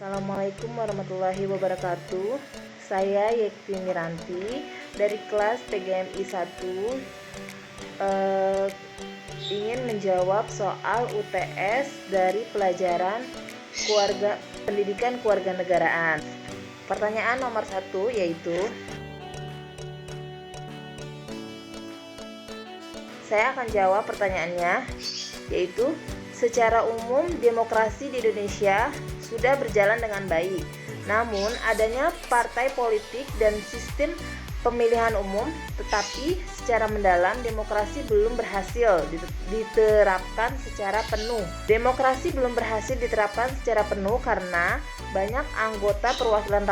Assalamualaikum warahmatullahi wabarakatuh. Saya Yekti Miranti dari kelas PGMI 1 ingin menjawab soal UTS dari pelajaran pendidikan kewarganegaraan. Pertanyaan nomor 1 yaitu, saya akan jawab pertanyaannya, yaitu secara umum demokrasi di Indonesia sudah berjalan dengan baik. Namun adanya partai politik dan sistem pemilihan umum, tetapi secara mendalam demokrasi belum berhasil diterapkan secara penuh. Demokrasi belum berhasil diterapkan secara penuh karena banyak anggota perwakilan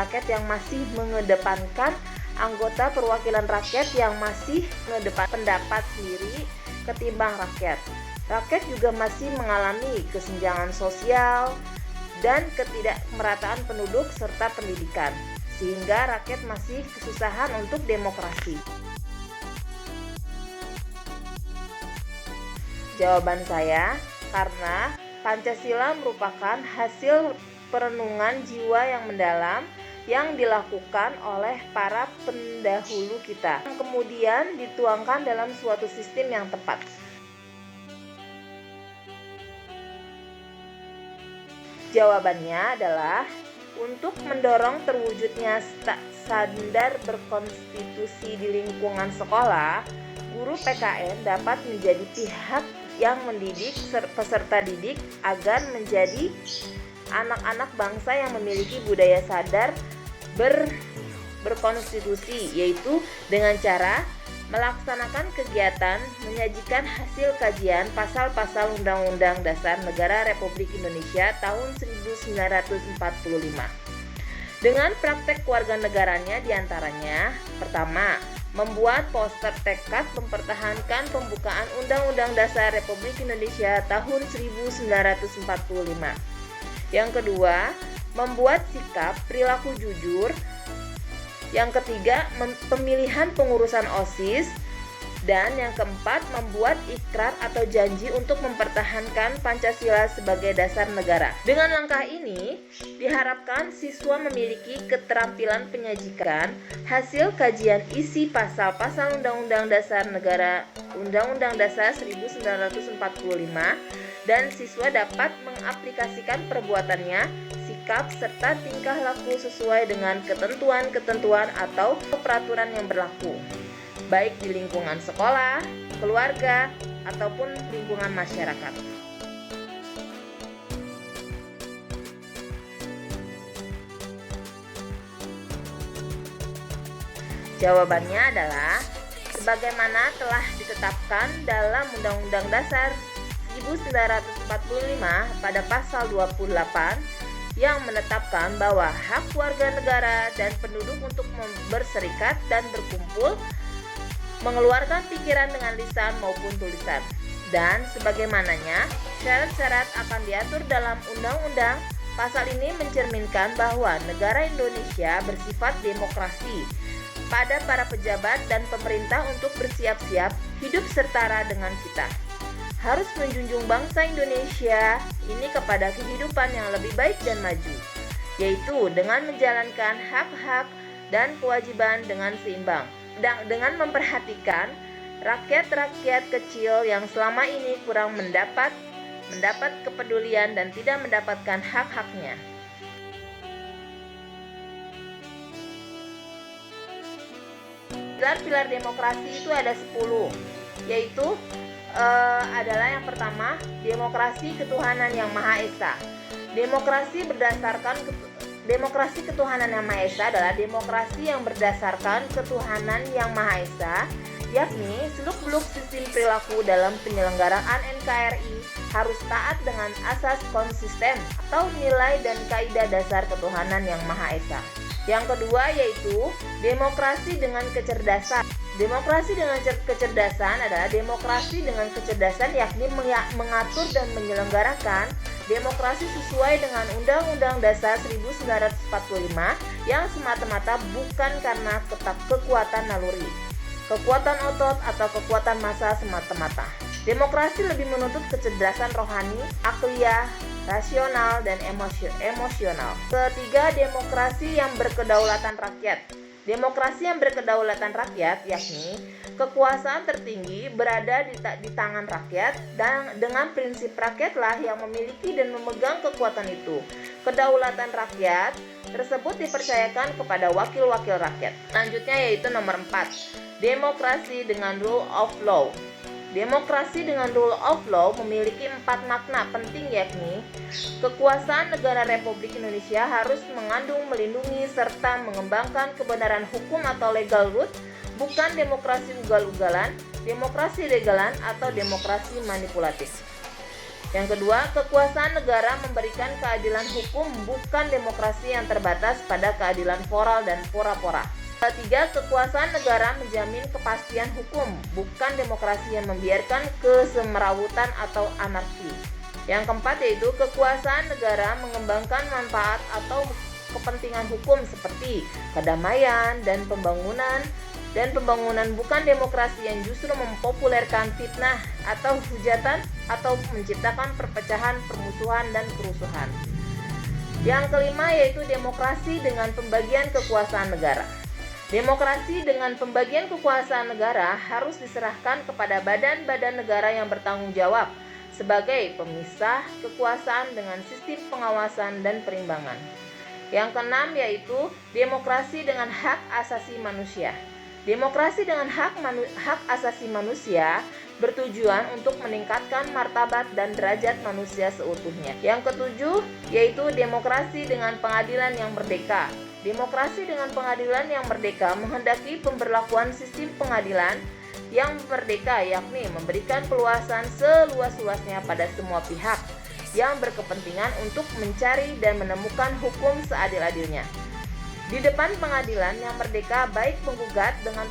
rakyat yang masih mengedepankan pendapat sendiri ketimbang rakyat. Rakyat juga masih mengalami kesenjangan sosial dan ketidakmerataan penduduk serta pendidikan, sehingga rakyat masih kesusahan untuk demokrasi. Jawaban saya, karena Pancasila merupakan hasil perenungan jiwa yang mendalam yang dilakukan oleh para pendahulu kita, yang kemudian dituangkan dalam suatu sistem yang tepat. Jawabannya adalah untuk mendorong terwujudnya standar berkonstitusi di lingkungan sekolah, guru PKN dapat menjadi pihak yang mendidik peserta didik agar menjadi anak-anak bangsa yang memiliki budaya sadar berkonstitusi, yaitu dengan cara melaksanakan kegiatan menyajikan hasil kajian pasal-pasal Undang-Undang Dasar Negara Republik Indonesia tahun 1945. Dengan praktek kewarganegaranya diantaranya, pertama, membuat poster tekad mempertahankan pembukaan Undang-Undang Dasar Republik Indonesia tahun 1945. Yang kedua, membuat sikap perilaku jujur. Yang ketiga, pemilihan pengurusan OSIS. Dan yang keempat, membuat ikrar atau janji untuk mempertahankan Pancasila sebagai dasar negara. Dengan langkah ini, diharapkan siswa memiliki keterampilan penyajikan hasil kajian isi pasal-pasal Undang-Undang Dasar Negara, Undang-Undang Dasar 1945, dan siswa dapat mengaplikasikan perbuatannya, sikap, serta tingkah laku sesuai dengan ketentuan-ketentuan atau peraturan yang berlaku, baik di lingkungan sekolah, keluarga, ataupun lingkungan masyarakat. Jawabannya adalah sebagaimana telah ditetapkan dalam Undang-Undang Dasar 1945 pada pasal 28 yang menetapkan bahwa hak warga negara dan penduduk untuk berserikat dan berkumpul, mengeluarkan pikiran dengan lisan maupun tulisan, dan sebagaimananya syarat-syarat akan diatur dalam undang-undang. Pasal ini mencerminkan bahwa negara Indonesia bersifat demokrasi pada para pejabat dan pemerintah untuk bersiap-siap hidup setara dengan kita. Harus menjunjung bangsa Indonesia ini kepada kehidupan yang lebih baik dan maju, yaitu dengan menjalankan hak-hak dan kewajiban dengan seimbang, dengan memperhatikan rakyat-rakyat kecil yang selama ini kurang mendapat kepedulian dan tidak mendapatkan hak-haknya. Pilar-pilar demokrasi itu ada 10, yaitu adalah yang pertama, demokrasi ketuhanan yang Maha Esa. Demokrasi ketuhanan yang Maha Esa adalah demokrasi yang berdasarkan ketuhanan yang Maha Esa, yakni seluk-beluk sistem perilaku dalam penyelenggaraan NKRI harus taat dengan asas konsisten atau nilai dan kaidah dasar ketuhanan yang Maha Esa. Yang kedua yaitu demokrasi dengan kecerdasan. Demokrasi dengan kecerdasan adalah demokrasi dengan kecerdasan, yakni mengatur dan menyelenggarakan demokrasi sesuai dengan Undang-Undang Dasar 1945 yang semata-mata bukan karena kekuatan naluri, kekuatan otot, atau kekuatan massa semata-mata. Demokrasi lebih menuntut kecerdasan rohani, akliyah, rasional, dan emosional. Ketiga, demokrasi yang berkedaulatan rakyat. Demokrasi yang berkedaulatan rakyat yakni kekuasaan tertinggi berada di tangan rakyat dan dengan prinsip rakyatlah yang memiliki dan memegang kekuatan itu. Kedaulatan rakyat tersebut dipercayakan kepada wakil-wakil rakyat. Selanjutnya yaitu nomor 4, demokrasi dengan rule of law. Demokrasi dengan rule of law memiliki 4 makna penting yakni kekuasaan negara Republik Indonesia harus mengandung, melindungi, serta mengembangkan kebenaran hukum atau legal root, bukan demokrasi ugal-ugalan, demokrasi legalan, atau demokrasi manipulatif. Yang kedua, kekuasaan negara memberikan keadilan hukum, bukan demokrasi yang terbatas pada keadilan moral dan pora-pora. Ketiga, kekuasaan negara menjamin kepastian hukum, bukan demokrasi yang membiarkan kesemerawutan atau anarki. Yang keempat yaitu kekuasaan negara mengembangkan manfaat atau kepentingan hukum seperti kedamaian dan pembangunan, bukan demokrasi yang justru mempopulerkan fitnah atau hujatan atau menciptakan perpecahan, permusuhan, dan kerusuhan. Yang kelima yaitu demokrasi dengan pembagian kekuasaan negara. Demokrasi dengan pembagian kekuasaan negara harus diserahkan kepada badan-badan negara yang bertanggung jawab sebagai pemisah kekuasaan dengan sistem pengawasan dan perimbangan. Yang keenam yaitu demokrasi dengan hak asasi manusia. Demokrasi dengan hak asasi manusia bertujuan untuk meningkatkan martabat dan derajat manusia seutuhnya. Yang ketujuh yaitu demokrasi dengan pengadilan yang merdeka. Demokrasi dengan pengadilan yang merdeka menghendaki pemberlakuan sistem pengadilan yang merdeka, yakni memberikan peluasan seluas-luasnya pada semua pihak yang berkepentingan untuk mencari dan menemukan hukum seadil-adilnya. Di depan pengadilan yang merdeka, baik penggugat dengan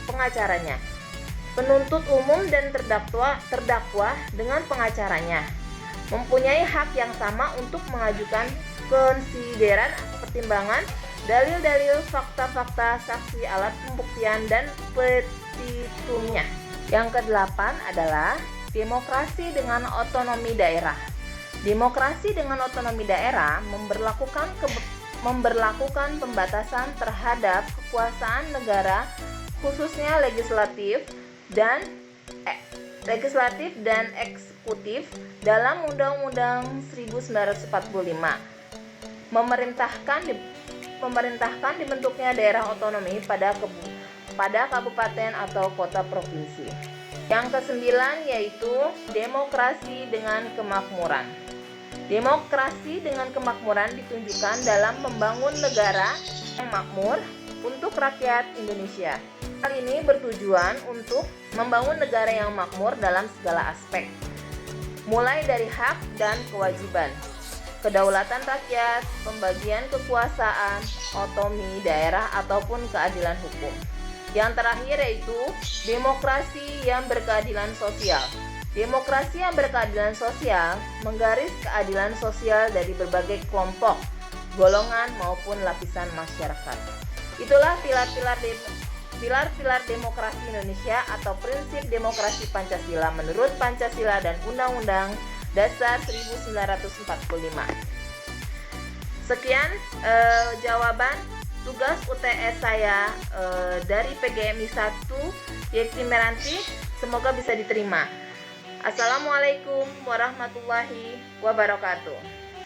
pengacaranya, penuntut umum dan terdakwa dengan pengacaranya, mempunyai hak yang sama untuk mengajukan konsideran, pertimbangan, dalil-dalil, fakta-fakta, saksi, alat pembuktian, dan petitumnya. Yang kedelapan adalah demokrasi dengan otonomi daerah. Demokrasi dengan otonomi daerah memberlakukan pembatasan terhadap kekuasaan negara, khususnya legislatif dan eksekutif dalam Undang-Undang 1945. Memerintahkan dibentuknya daerah otonomi pada kabupaten atau kota provinsi. Yang kesembilan yaitu demokrasi dengan kemakmuran. Demokrasi dengan kemakmuran ditunjukkan dalam membangun negara yang makmur untuk rakyat Indonesia. Hal ini bertujuan untuk membangun negara yang makmur dalam segala aspek, mulai dari hak dan kewajiban, kedaulatan rakyat, pembagian kekuasaan, otonomi daerah, ataupun keadilan hukum. Yang terakhir yaitu demokrasi yang berkeadilan sosial. Demokrasi yang berkeadilan sosial menggaris keadilan sosial dari berbagai kelompok, golongan, maupun lapisan masyarakat. Itulah pilar-pilar demokrasi Indonesia atau prinsip demokrasi Pancasila menurut Pancasila dan Undang-Undang Dasar 1945. Sekian jawaban tugas UTS saya dari PGMI 1 Yekti Meranti. Semoga bisa diterima. Assalamualaikum warahmatullahi wabarakatuh.